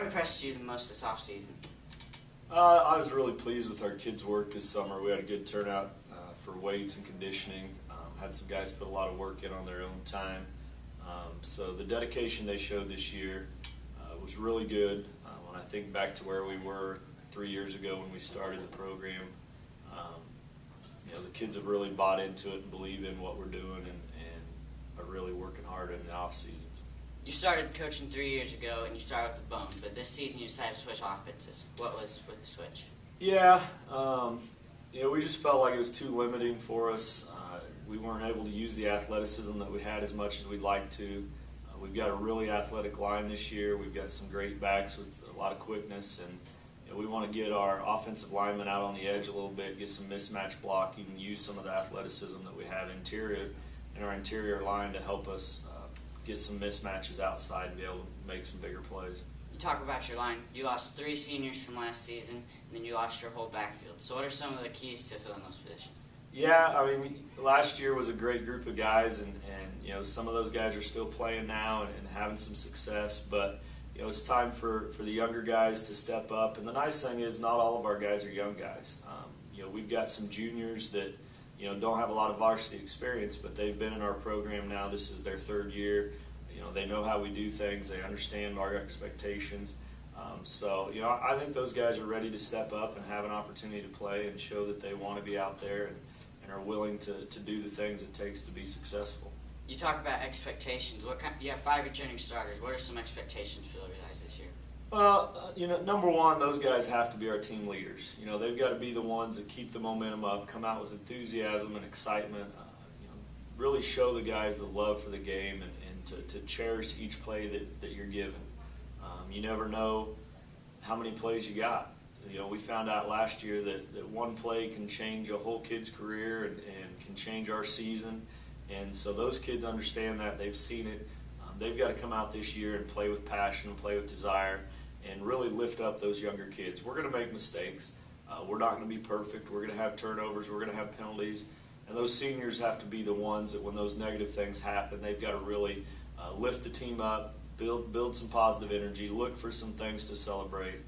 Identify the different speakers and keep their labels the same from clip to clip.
Speaker 1: impressed you the most this offseason?
Speaker 2: I was really pleased with our kids' work this summer. We had a good turnout for weights and conditioning. Had some guys put a lot of work in on their own time. So the dedication they showed this year was really good. When I think back to where we were 3 years ago when we started the program, the kids have really bought into it and believe in what we're doing and are really working hard in the off seasons.
Speaker 1: You started coaching 3 years ago, and you started with a bum, but this season you decided to switch offenses. What was with the switch?
Speaker 2: Yeah, we just felt like it was too limiting for us. We weren't able to use the athleticism that we had as much as we'd like to. We've got a really athletic line this year. We've got some great backs with a lot of quickness, and we want to get our offensive linemen out on the edge a little bit, get some mismatch blocking, and use some of the athleticism that we have in our interior line to help us get some mismatches outside and be able to make some bigger plays.
Speaker 1: You talk about your line. You lost 3 seniors from last season, and then you lost your whole backfield. So what are some of the keys to filling those positions?
Speaker 2: Yeah, last year was a great group of guys, and some of those guys are still playing now and having some success, but it's time for the younger guys to step up. And the nice thing is not all of our guys are young guys. We've got some juniors that don't have a lot of varsity experience, but they've been in our program now. This is their 3rd year. They know how we do things. They understand our expectations. So I think those guys are ready to step up and have an opportunity to play and show that they want to be out there and are willing to do the things it takes to be successful.
Speaker 1: You talk about expectations. You have 5 returning starters. What are some expectations for those guys this year?
Speaker 2: Well, number one, those guys have to be our team leaders. They've got to be the ones that keep the momentum up, come out with enthusiasm and excitement, really show the guys the love for the game and to cherish each play that you're given. You never know how many plays you got. We found out last year that one play can change a whole kid's career and can change our season. And so those kids understand that. They've seen it. They've got to come out this year and play with passion and play with desire and really lift up those younger kids. We're going to make mistakes. We're not going to be perfect. We're going to have turnovers. We're going to have penalties. And those seniors have to be the ones that when those negative things happen, they've got to really lift the team up, build some positive energy, look for some things to celebrate,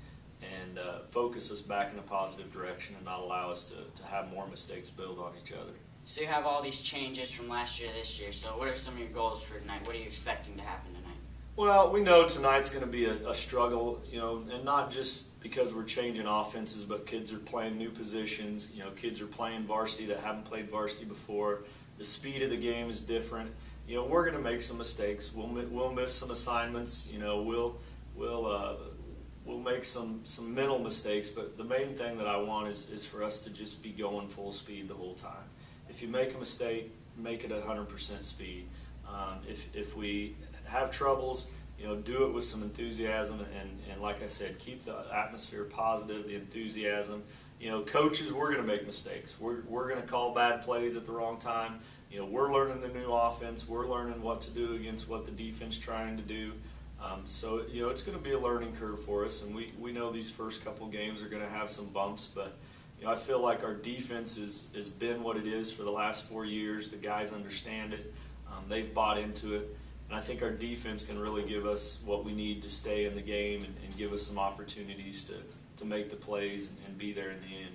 Speaker 2: and focus us back in a positive direction and not allow us to have more mistakes build on each other.
Speaker 1: So you have all these changes from last year to this year. So what are some of your goals for tonight? What are you expecting to happen tonight?
Speaker 2: Well, we know tonight's going to be a struggle, and not just because we're changing offenses, but kids are playing new positions. Kids are playing varsity that haven't played varsity before. The speed of the game is different. We're going to make some mistakes. We'll miss some assignments. We'll make some mental mistakes. But the main thing that I want is for us to just be going full speed the whole time. If you make a mistake, make it at 100% speed. If we have troubles, do it with some enthusiasm and like I said, keep the atmosphere positive, the enthusiasm. Coaches, we're going to make mistakes. We're going to call bad plays at the wrong time. We're learning the new offense. We're learning what to do against what the defense is trying to do. So it's going to be a learning curve for us, and we know these first couple games are going to have some bumps, but I feel like our defense has been what it is for the last 4 years. The guys understand it. They've bought into it. And I think our defense can really give us what we need to stay in the game and give us some opportunities to make the plays and be there in the end.